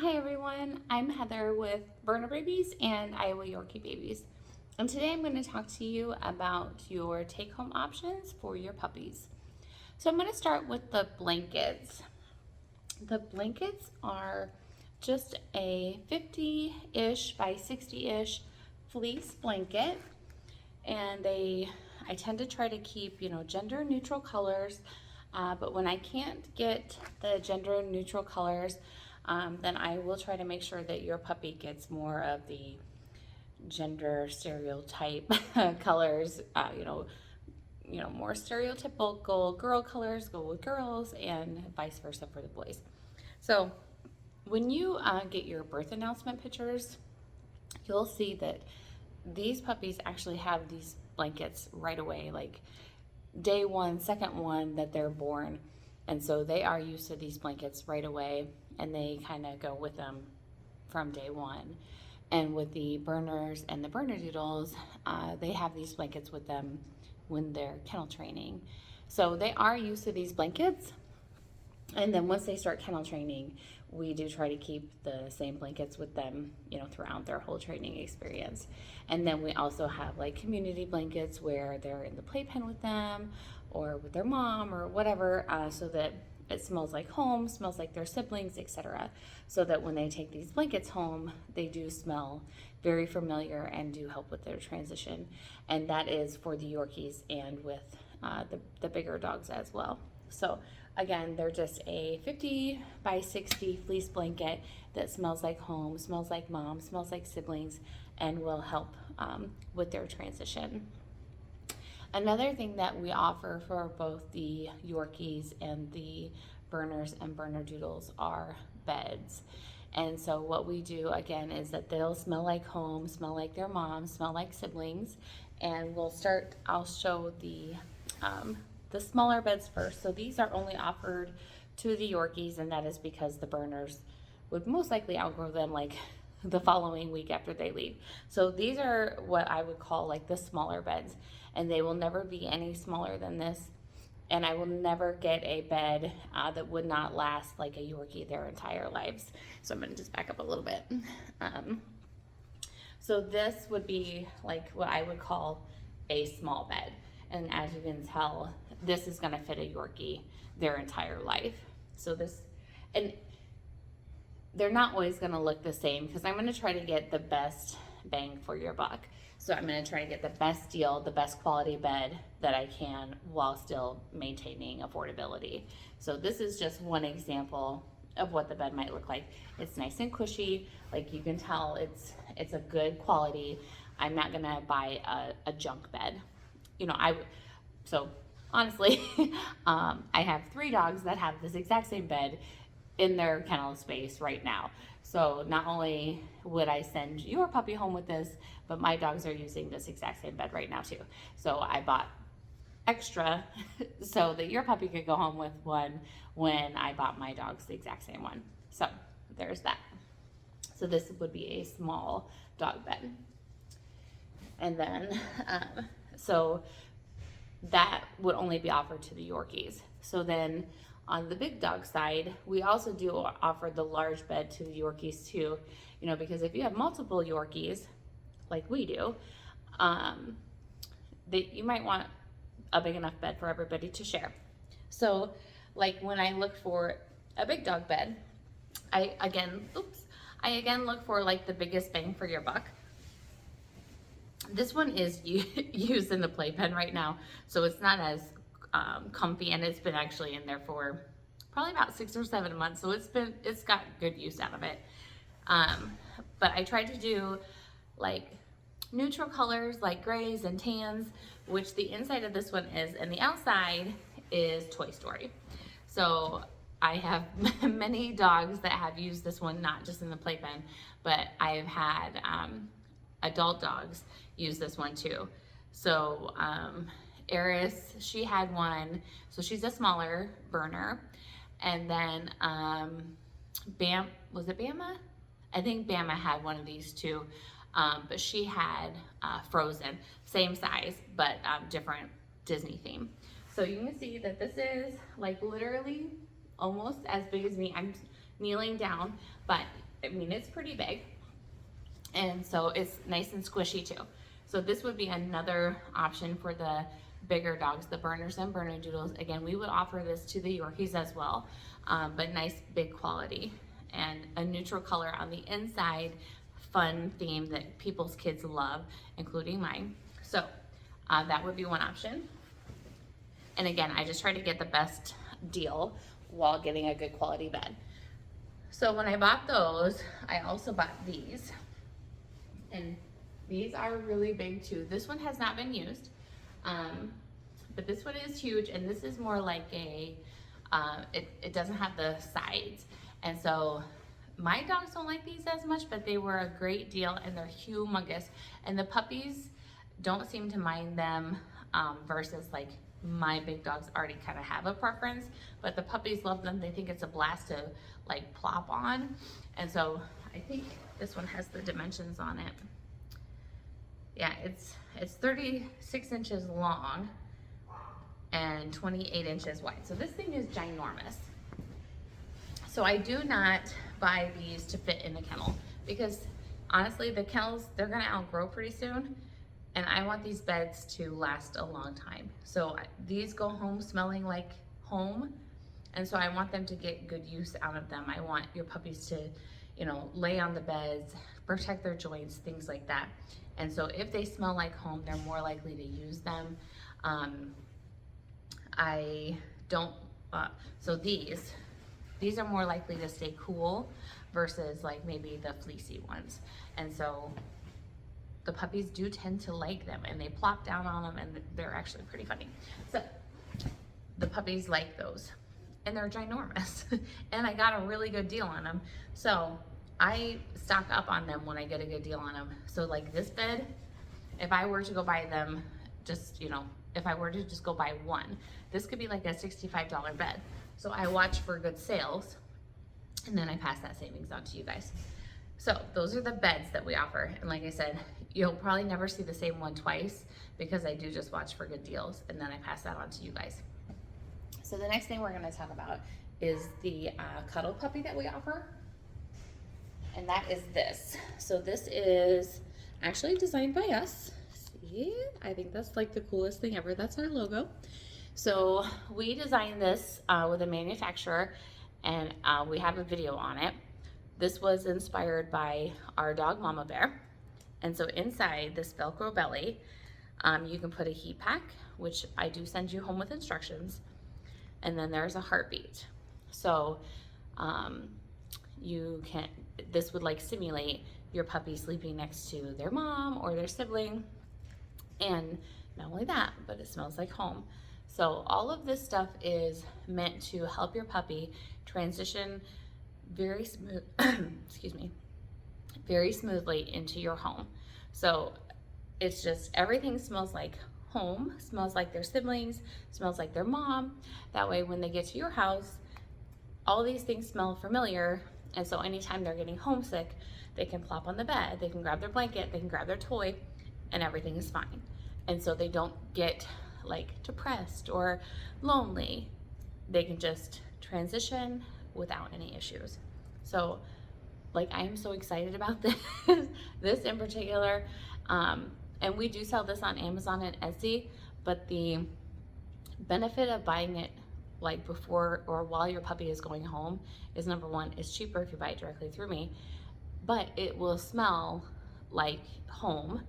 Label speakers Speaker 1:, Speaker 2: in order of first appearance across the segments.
Speaker 1: Hi everyone, I'm Heather with Berner Babies and Iowa Yorkie Babies. And today I'm going to talk to you about your take-home options for your puppies. So I'm going to start with the blankets. The blankets are just a 50-ish by 60-ish fleece blanket, and I tend to try to keep, gender neutral colors, but when I can't get the gender neutral colors, then I will try to make sure that your puppy gets more of the gender stereotype colors. More stereotypical girl colors go with girls, and vice versa for the boys. So when you get your birth announcement pictures, you'll see that these puppies actually have these blankets right away, like day one, second one that they're born. And so they are used to these blankets right away, and they kind of go with them from day one. And with the Berners and the Bernedoodles, they have these blankets with them when they're kennel training. So they are used to these blankets. And then once they start kennel training, we do try to keep the same blankets with them, throughout their whole training experience. And then we also have like community blankets where they're in the playpen with them or with their mom or whatever, so that it smells like home, smells like their siblings, etc. So that when they take these blankets home, they do smell very familiar and do help with their transition. And that is for the Yorkies and with the bigger dogs as well. So again, they're just a 50 by 60 fleece blanket that smells like home, smells like mom, smells like siblings, and will help with their transition. Another thing that we offer for both the Yorkies and the Berners and Bernedoodles are beds. And so what we do again is that they'll smell like home, smell like their mom, smell like siblings, and I'll show the smaller beds first. So these are only offered to the Yorkies, and that is because the Berners would most likely outgrow them like the following week after they leave. So these are what I would call like the smaller beds, and they will never be any smaller than this. And I will never get a bed that would not last like a Yorkie their entire lives. So I'm gonna just back up a little bit. So this would be like what I would call a small bed. And as you can tell, this is gonna fit a Yorkie their entire life. So and they're not always gonna look the same because I'm gonna try to get the best bang for your buck. So I'm gonna try to get the best deal, the best quality bed that I can while still maintaining affordability. So this is just one example of what the bed might look like. It's nice and cushy, like you can tell it's a good quality. I'm not gonna buy a junk bed. So honestly, I have 3 dogs that have this exact same bed in their kennel space right now. So not only would I send your puppy home with this, but my dogs are using this exact same bed right now too. So I bought extra so that your puppy could go home with one when I bought my dogs the exact same one. So there's that. So this would be a small dog bed. And then, so that would only be offered to the Yorkies. So then on the big dog side, we also do offer the large bed to the Yorkies too, because if you have multiple Yorkies, like we do, you might want a big enough bed for everybody to share. So like when I look for a big dog bed, I again look for like the biggest bang for your buck. This one is used in the playpen right now, so it's not as comfy, and it's been actually in there for probably about 6 or 7 months, so it's got good use out of it. But I tried to do like neutral colors like grays and tans, which the inside of this one is, and the outside is Toy Story. So I have many dogs that have used this one, not just in the playpen, but I have had adult dogs use this one too. So Eris, she had one, so she's a smaller Berner. And then was it Bama? I think Bama had one of these too, but she had Frozen, same size, but different Disney theme. So you can see that this is like literally almost as big as me. I'm kneeling down, but I mean, it's pretty big. And so it's nice and squishy too. So this would be another option for the bigger dogs, the Berners and Bernedoodles. Again, we would offer this to the Yorkies as well, but nice big quality and a neutral color on the inside, fun theme that people's kids love, including mine. So that would be one option. And again, I just try to get the best deal while getting a good quality bed. So when I bought those, I also bought these. And these are really big too. This one has not been used, but this one is huge, and this is more like a, it doesn't have the sides. And so my dogs don't like these as much, but they were a great deal, and they're humongous. And the puppies don't seem to mind them versus like my big dogs already kind of have a preference, but the puppies love them. They think it's a blast to like plop on. And so I think this one has the dimensions on it. Yeah, it's 36 inches long and 28 inches wide. So this thing is ginormous. So I do not buy these to fit in the kennel because honestly, the kennels, they're gonna outgrow pretty soon, and I want these beds to last a long time. So these go home smelling like home, and so I want them to get good use out of them. I want your puppies to, you know, lay on the beds, protect their joints, things like that. And so if they smell like home, they're more likely to use them. I don't, so these are more likely to stay cool versus like maybe the fleecy ones. And so the puppies do tend to like them, and they plop down on them, and they're actually pretty funny. So the puppies like those, and they're ginormous. And I got a really good deal on them. So I stock up on them when I get a good deal on them. So like this bed, if I were to go buy them, just, you know, if I were to just go buy one, this could be like a $65 bed. So I watch for good sales, and then I pass that savings on to you guys. So those are the beds that we offer. And like I said, you'll probably never see the same one twice because I do just watch for good deals, and then I pass that on to you guys. So the next thing we're gonna talk about is the Cuddle puppy that we offer. And that is this. So this is actually designed by us. See, I think that's like the coolest thing ever. That's our logo. So we designed this with a manufacturer, and we have a video on it. This was inspired by our dog Mama Bear. And so inside this Velcro belly, you can put a heat pack, which I do send you home with instructions. And then there's a heartbeat. So you can, this would like simulate your puppy sleeping next to their mom or their sibling. And not only that, but it smells like home. So all of this stuff is meant to help your puppy transition very smooth, excuse me, very smoothly into your home. So it's just, everything smells like home, smells like their siblings, smells like their mom. That way when they get to your house, all these things smell familiar. And so anytime they're getting homesick, they can plop on the bed, they can grab their blanket, they can grab their toy, and everything is fine. And so they don't get like depressed or lonely. They can just transition without any issues. So like, I am so excited about this, this in particular. And we do sell this on Amazon and Etsy, but the benefit of buying it like before or while your puppy is going home is, number one, it's cheaper if you buy it directly through me, but it will smell like home,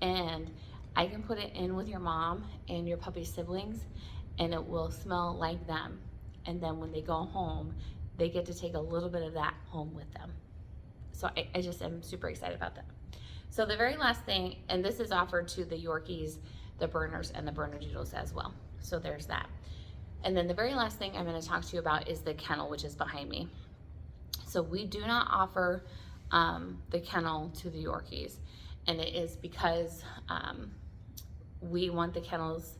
Speaker 1: and I can put it in with your mom and your puppy's siblings, and it will smell like them. And then when they go home, they get to take a little bit of that home with them. So I just am super excited about that. So the very last thing, and this is offered to the Yorkies, the Berners, and the Bernedoodles as well. So there's that. And then the very last thing I'm going to talk to you about is the kennel, which is behind me. So we do not offer the kennel to the Yorkies, and it is because we want the kennels,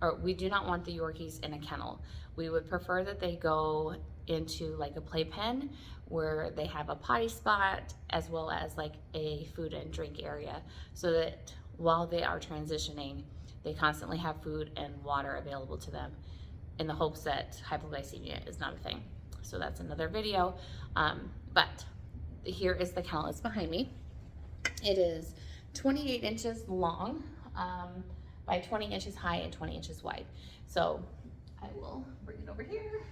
Speaker 1: or we do not want the Yorkies in a kennel. We would prefer that they go into like a playpen where they have a potty spot as well as like a food and drink area, so that while they are transitioning, they constantly have food and water available to them, in the hopes that hypoglycemia is not a thing. So that's another video. But here is the kennel. It's behind me. It is 28 inches long by 20 inches high and 20 inches wide. So I will bring it over here.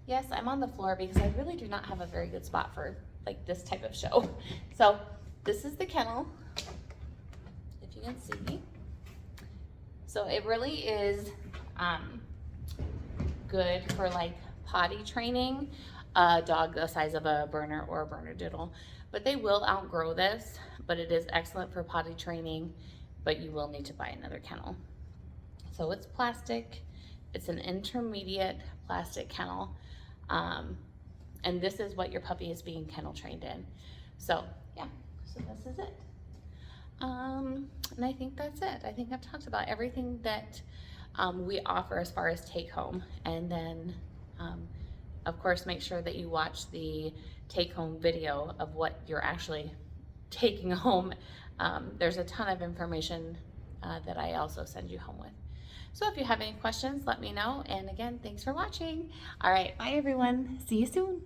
Speaker 1: Yes, I'm on the floor because I really do not have a very good spot for like this type of show. So this is the kennel, if you can see. So it really is good for like potty training a dog the size of a Berner or a Bernedoodle, but they will outgrow this, but it is excellent for potty training, but you will need to buy another kennel. So it's plastic. It's an intermediate plastic kennel. And this is what your puppy is being kennel trained in. So yeah, so this is it. And I think that's it. I think I've talked about everything that we offer as far as take home. And then of course, make sure that you watch the take home video of what you're actually taking home. There's a ton of information that I also send you home with. So if you have any questions, let me know. And again, thanks for watching. All right, bye everyone. See you soon.